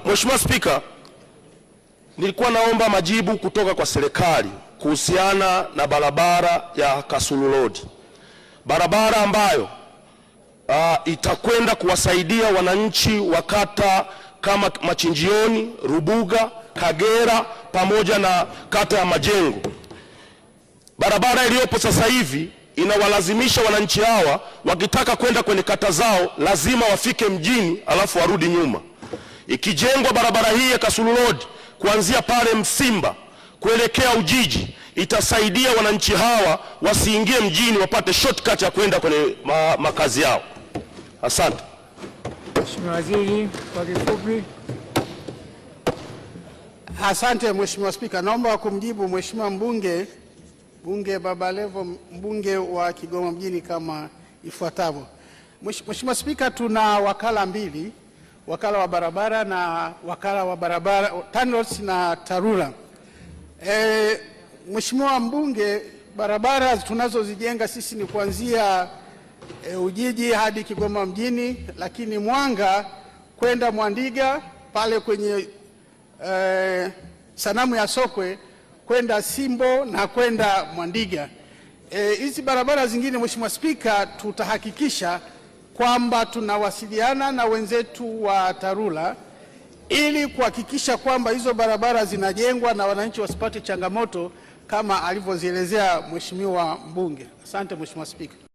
Mheshimiwa Spika, nilikuwa naomba majibu kutoka kwa serikali kuhusiana na barabara ya Kasulu Road, barabara ambayo itakwenda kuwasaidia wananchi wa kata kama Machinjioni, Rubuga, Kagera pamoja na kata ya Majengo. Barabara iliyopo sasa hivi inawalazimisha wananchi hawa wakitaka kwenda kwenye kata zao lazima wafike mjini alafu warudi nyuma. Ikijengwa barabara hii ya Kasulu Road kuanzia pale Msimba kuelekea Ujiji, itasaidia wananchi hawa wasiingie mjini, wapate shortcut ya kwenda kwenye makazi yao. Asante. Mheshimiwa Waziri, kwa kifupi. Asante Mheshimiwa Spika, naomba kumjibu Mheshimiwa mbunge Baba Levo, mbunge wa Kigoma mjini kama ifuatavyo. Mheshimiwa Spika, tuna wakala mbili, wakala wa barabara na wakala wa barabara TANROADS na TARURA. Mheshimiwa mbunge, barabara tunazozijenga sisi ni kuanzia Ujiji hadi Kigoma mjini, lakini Mwanga kwenda Mwandiga pale kwenye sanamu ya Sokwe kwenda Simbo na kwenda Mwandiga. Hizi barabara zingine Mheshimiwa Spika, tutahakikisha kwamba tunawasiliana na wenzetu wa TARURA ili kuhakikisha kwamba hizo barabara zinajengwa na wananchi wasipate changamoto kama alivyozielezea Mheshimiwa mbunge. Asante Mheshimiwa Spika.